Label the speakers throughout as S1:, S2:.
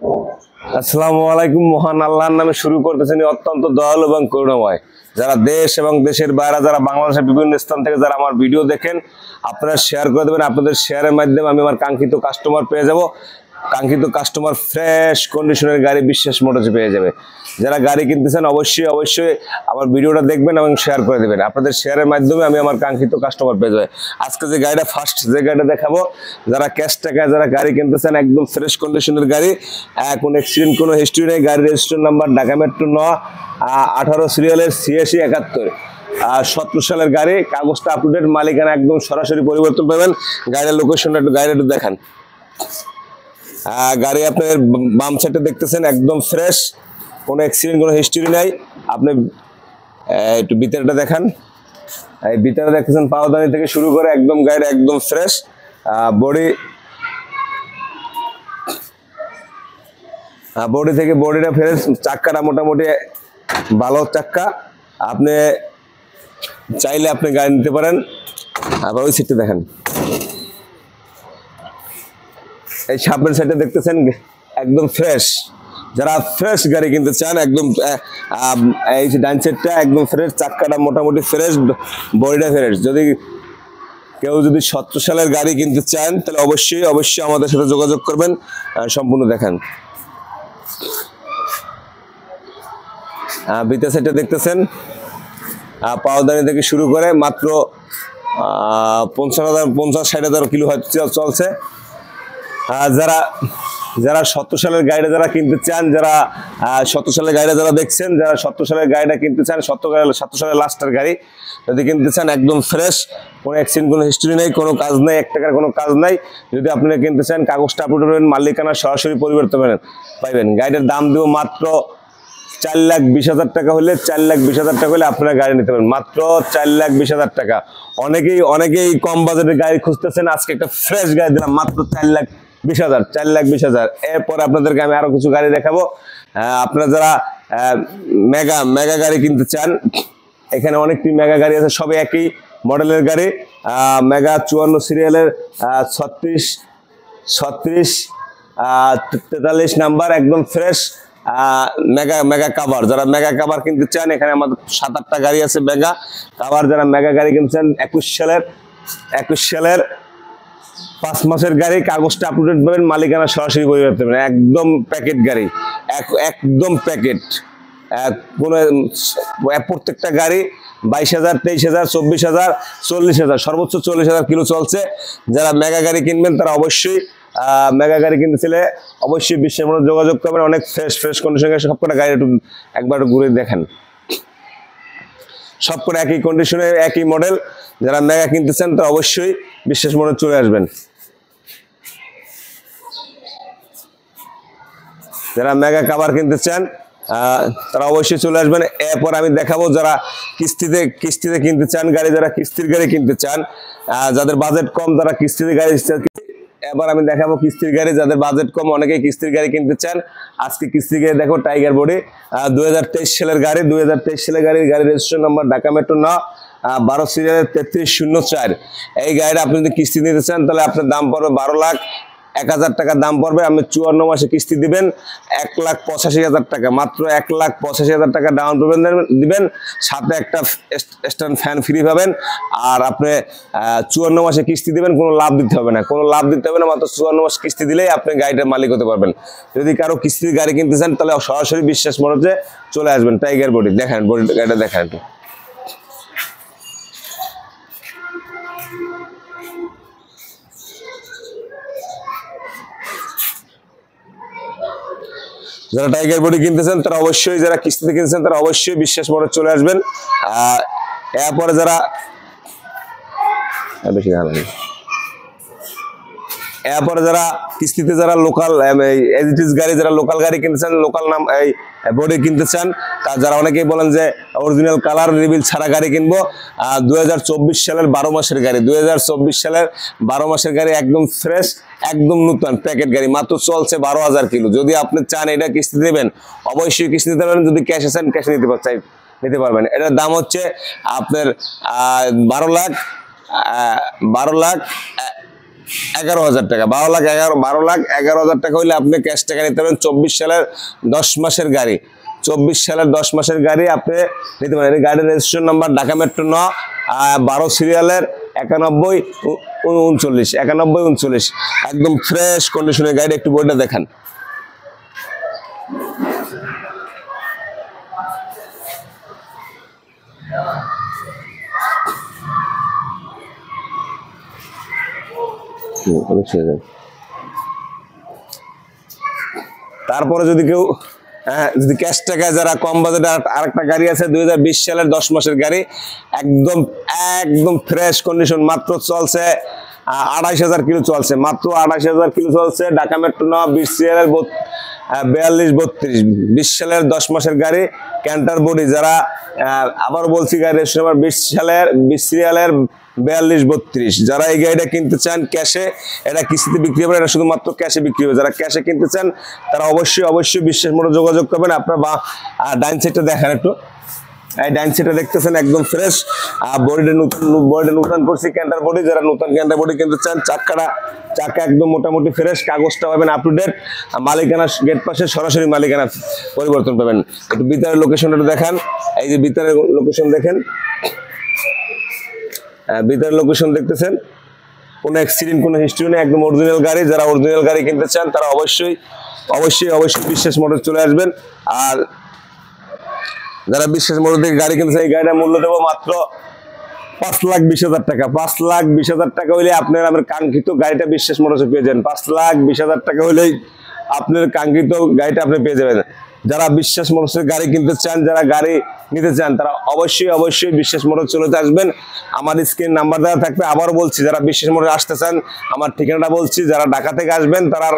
S1: আসসালামু আলাইকুম। মহান আল্লাহর নামে শুরু করতেছেন অত্যন্ত দয়ালু এবং করুণাময়। যারা দেশ এবং দেশের বাইরে, যারা বাংলাদেশের বিভিন্ন স্থান থেকে যারা আমার ভিডিও দেখেন, আপনারা শেয়ার করে দেবেন। আপনাদের শেয়ারের মাধ্যমে আমি আমার কাঙ্ক্ষিত কাস্টমার পেয়ে যাব। কাঙ্ক্ষিত কাস্টমার ফ্রেশ কন্ডিশনের গাড়ি বিশ্বাস মোটরসে পেয়ে যাবে। যারা গাড়ি কিনতেছেন অবশ্যই আমার ভিডিওটা দেখবেন এবং শেয়ার করে দেবেন। আপনাদের শেয়ারের মাধ্যমে আমি আমার কাঙ্ক্ষিত কাস্টমার পেয়ে যাবে। আজকে যে গাড়িটা ফার্স্ট যে গাড়িটা দেখাবো, যারা ক্যাশ টাকায় যারা গাড়ি কিনতেছেন, একদম ফ্রেশ কন্ডিশনের গাড়ি, কোনো অ্যাক্সিডেন্ট কোনো হিস্ট্রি নেই। গাড়ির রেজিস্ট্রেশন নাম্বার ঢাকা মেট্রো 18 সিরিয়ালের 8671, 17 সালের গাড়ি, কাগজটা আপডেট, মালিকানা একদম সরাসরি পরিবর্তন পাবেন। গাড়ির লোকেশনটা গাড়িটা একটু দেখান। গাড়ি আপনার বাম সাইডে দেখতেছেন একদম ফ্রেশ, কোনো অ্যাক্সিডেন্ট কোনো হিস্ট্রি নাই। আপনি একটু ভিতরটা দেখান। এই ভিতরে দেখতেছেন পাওদানি থেকে শুরু করে একদম গাড়ি একদম ফ্রেশ। বডি থেকে বডিটা ফ্রেশ, চাক্কাটা মোটামুটি ভালো চাক্কা। আপনি চাইলে আপনি গাড়ি নিতে পারেন। আবার ওই সিটটা দেখেন, এই সামনের সাইডে দেখতেছেন একদম ফ্রেশ। যারা ফ্রেশ গাড়ি কিনতে চান একদম এই যে ডান সাইডটা একদম ফ্রেশ, চাক্কাটা মোটামুটি ফ্রেশ, বডিটা ফ্রেশ। কেউ যদি 17 সালের গাড়ি কিনতে চান তাহলে অবশ্যই আমাদের সাথে যোগাযোগ করবেন। সম্পূর্ণ দেখান। ভিতর সাইডটা দেখতেছেন পাওদানি থেকে শুরু করে মাত্র 50,000-60,000 কিলো হয়তো চলছে। যারা 17 সালের গাড়িটা যারা কিনতে চান, যারা 17 সালের গাড়িটা যারা দেখছেন, যারা 17 সালের গাড়িটা কিনতে চান, 17 সালের লাস্টের গাড়ি যদি কিনতে চান, একদম ফ্রেশ, কোনো অ্যাক্সিডেন্ট কোনো হিস্ট্রি নেই, কোনো কাজ নেই, 1 টাকার কোনো কাজ নাই। যদি আপনারা কিনতে চান, কাগজটা আপলোড করবেন, মালিকানা সরাসরি পরিবর্তন পাইবেন। গাড়িটার দাম দেবো মাত্র 4,20,000 টাকা হলে, 4,20,000 টাকা হলে আপনারা গাড়ি নিতে পারেন। মাত্র 4,20,000 টাকা। অনেকেই কম বাজেটের গাড়ি খুঁজতেছেন, আজকে একটা ফ্রেশ গাড়ি দিলাম মাত্র 4,20,000। এরপরে আপনাদেরকে আমি আরো কিছু গাড়ি দেখাবো। আপনারা যারা মেগা গাড়ি কিনতে চান, এখানে অনেকটি মেগা গাড়ি আছে, সবই একই মডেলের গাড়ি। মেগা 54 সিরিয়ালের 43 নাম্বার, একদম ফ্রেশ মেগা কাভার। যারা মেগা কাভার কিনতে চান, এখানে আমাদের 7-8টা গাড়ি আছে মেগা কাভার। যারা মেগা গাড়ি কিনতে চান, 21 সালের 5 মাসের গাড়ি, কাগজটা আপডেট পাবেন, মালিকানা সরাসরি পরিবর্তন পাবেন। একদম প্যাকেট গাড়ি, একদম প্যাকেট। প্রত্যেকটা গাড়ি 22,000, 23,000, 24,000, 40,000, সর্বোচ্চ 40,000 কিলো চলছে। যারা মেগা গাড়ি কিনবেন তারা অবশ্যই মেগা গাড়ি কিনতে চাইলে অবশ্যই বিশ্বের মধ্যে যোগাযোগ করবেন। অনেক ফ্রেশ কন্ডিশনে সবকটা গাড়ি একবার ঘুরে দেখেন। সবকটা একই কন্ডিশনে, একই মডেল। যারা মেগা কিনতে চান তারা অবশ্যই বিশ্বাস মনে চলে আসবেন। যারা মেগা কাভার কিনতে চান তারা অবশ্যই চলে আসবেন। এরপর আমি দেখাবো যারা কিস্তিতে কিনতে চান গাড়ি, যারা কিস্তির গাড়ি কিনতে চান, যাদের বাজেট কম, যারা কিস্তিতে গাড়ি। এবার আমি দেখাবো কিস্তির গাড়ি, যাদের বাজেট কম, অনেকেই কিস্তির গাড়ি কিনতে চান। আজকে কিস্তির গাড়ি দেখো, টাইগার বডি, 2023 সালের গাড়ি, 2023 সালের গাড়ির রেজিস্ট্রেশন নাম্বার ঢাকা মেট্রো 12 সিরিয়ালের 3304। এই গাড়িটা আপনি যদি কিস্তি নিতে চান তাহলে আপনার দাম পড়বে 12,01,000 টাকা দাম পড়বে। আপনি 54 মাসে কিস্তি দিবেন 1,85,000 টাকা, মাত্র 1,85,000 টাকা ডাউন পেমেন্ট দিবেন, সাথে একটা স্ট্যান্ড ফ্যান ফ্রি পাবেন। আর আপনি 54 মাসে কিস্তি দিবেন, কোনো লাভ দিতে হবে না, মাত্র 54 মাস কিস্তি দিলেই আপনি গাড়িটার মালিক হতে পারবেন। যদি কারো কিস্তির গাড়ি কিনতে চান তাহলে সরাসরি বিশ্বাস মোটরসে চলে আসবেন। টাইগার বডি দেখেন, গাড়িটা দেখেন। যারা টাইগার বডি কিনতেছেন তারা অবশ্যই, যারা কিস্তিতে কিনতেছেন তারা অবশ্যই বিশ্বাস মোটর চলে আসবেন। এরপরে যারা কিস্তিতে যারা লোকাল গাড়ি, যারা লোকাল গাড়ি কিনতে চান, লোকাল নাম এই বডি কিনতে চান, যারা অনেকেই বলেন যে অরিজিনাল কালার রিভিল ছাড়া গাড়ি কিনবো, 2024 সালের 12 মাসের গাড়ি, 2024 সালের 12 মাসের গাড়ি, একদম ফ্রেশ, একদম নতুন প্যাকেট গাড়ি, মাত্র চলছে 12,000 কিলো। যদি আপনি চান এটা কিস্তি দেবেন, অবশ্যই কিস্তি দিতে পারবেন। যদি ক্যাশে চান, ক্যাশে নিতে পারবেন। এটার দাম হচ্ছে আপনার 12 লাখ 11,000 টাকা, 12,11,12,11,000 টাকা হইলে আপনি ক্যাশ টাকা নিতে পারেন। 24 সালের 10 মাসের গাড়ি, 24 সালের 10 মাসের গাড়ি আপনি নিতে পারেন। এই গাড়ির রেজিস্ট্রেশন নাম্বার ঢাকা মেট্রো 9, 12 সিরিয়ালের 9139, একদম ফ্রেশ কন্ডিশনের গাড়ি। একটু বইটা দেখান। তারপরে যদি কেউ যদি ক্যাশ টাকায় যারা কম বাজেটে আরেকটা গাড়ি আছে 2020 সালের 10 মাসের গাড়ি, একদম একদম ফ্রেশ কন্ডিশন, মাত্র চলছে 28,000 কিলো চলছে, মাত্র 28,000 কিলো চলছে। ঢাকা মেট্রো 9, 20 সিরিয়ালের 4232, 20 সালের 10 মাসের গাড়ি, ক্যান্টার বডি। যারা আবার বলছি গাড়ি রেজিস্ট্রেশন নাম্বার 20 সিরিয়ালের 4232, যারা এই গাড়িটা কিনতে চান ক্যাশে, এটা কিস্তিতে বিক্রি হবে, এটা শুধুমাত্র ক্যাশে বিক্রি হবে। যারা ক্যাশে কিনতে চান তারা অবশ্যই বিশ্বাস মোড়ে যোগাযোগ করবেন। আপনার ডাইন সাইডটা দেখেন একটু, এই ডাইন সাইডটা দেখতেছেন একদম ফ্রেশ, বডিটা নতুন করছি ক্যান্টার বডি। যারা নতুন ক্যান্টার বডি কিনতে চান, চাকা একদম মোটামুটি ফ্রেশ, কাগজটা পাবেন আপ টু ডেট, মালিকানা গেট পাশে সরাসরি মালিকানা পরিবর্তন পাবেন। একটু ভিতরের লোকেশনটা দেখান, এই যে ভিতরের লোকেশন দেখেন, ভিতরের লোকেশন দেখতেছেন, কোনো অ্যাক্সিডেন্ট কোনো হিস্ট্রি নেই, একদম অরিজিনাল গাড়ি। যারা অরিজিনাল গাড়ি কিনতে চান তারা অবশ্যই বিশ্বাস মোটর চলে আসবেন। আর যারা বিশ্বাস মোটর থেকে গাড়ি কিনতে চান, এই গাড়িটার মূল্য দেবো মাত্র 5,20,000 টাকা। 5,20,000 টাকা হইলে আপনার আমার কাঙ্ক্ষিত গাড়িটা বিশ্বাস মোটরসে পেয়ে যাবেন। 5,20,000 টাকা হইলেই আপনার কাঙ্ক্ষিত গাড়িটা আপনি পেয়ে যাবেন। যারা বিশ্বাস মোটরসের গাড়ি কিনতে চান, যারা গাড়ি নিতে চান, তারা অবশ্যই বিশ্বাস মোটর চলে আসবেন। আমার স্ক্রিন নাম্বার দেওয়া থাকবে। আবারও বলছি, যারা বিশ্বাস মোটরে আসতে চান, আমার ঠিকানাটা বলছি, যারা ঢাকা থেকে আসবেন তারা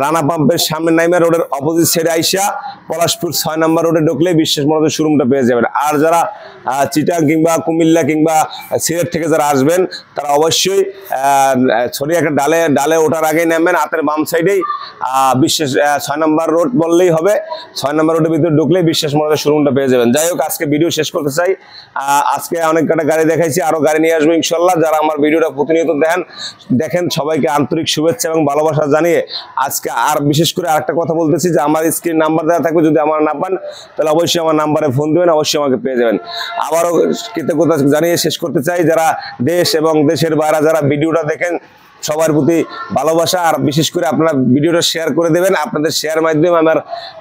S1: রানা পাম্পের সামনে নাইমা রোডের অপোজিট সাইডে আইসা পলাশপুর 6 নম্বর রোডে ঢুকলে বিশ্বাস মোটরের শোরুমটা পেয়ে যাবেন। আর যারা চিটাং কিংবা কুমিল্লা কিংবা সিলেট থেকে যারা আসবেন, তারা অবশ্যই ছড়ি একটা ডালে ওঠার আগেই নামবেন, হাতের বাম সাইডেই বিশ্বাস 6 নম্বর রোড বললেই হবে। 6 নম্বর রোডের ভিতরে ঢুকলেই বিশ্বাস মোটরের শোরুমটা পেয়ে যাবেন। যাই হোক, আজকে ভিডিও শেষ করতে চাই। আজকে অনেক কটা গাড়ি দেখাইছি, আরো গাড়ি নিয়ে আসবো ইনশাল্লাহ। যারা আমার ভিডিওটা প্রতিনিয়ত দেখেন সবাইকে আন্তরিক শুভেচ্ছা এবং ভালোবাসা জানিয়ে আজকে আর বিশেষ করে আরেকটা কথা বলতেছি যে আমার স্ক্রিন নাম্বার দেওয়া থাকবে, যদি আমার না পান তাহলে অবশ্যই আমার নাম্বারে ফোন দিবেন, অবশ্যই আমাকে পেয়ে যাবেন। আবারও কৃতজ্ঞতা জানিয়ে শেষ করতে চাই, যারা দেশ এবং দেশের বাইরে যারা ভিডিওটা দেখেন সবার প্রতি ভালোবাসা। আর বিশেষ করে আপনারা ভিডিওটা শেয়ার করে দেবেন, আপনাদের শেয়ার মাধ্যমে আমার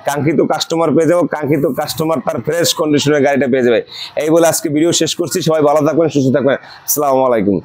S1: কাঙ্ক্ষিত কাস্টমার পেয়ে যাবো, কাঙ্ক্ষিত কাস্টমার তার ফ্রেশ কন্ডিশনের গাড়িটা পেয়ে যাবে। এই বলে আজকে ভিডিও শেষ করছি। সবাই ভালো থাকবেন, সুস্থ থাকবেন। আসসালামু আলাইকুম।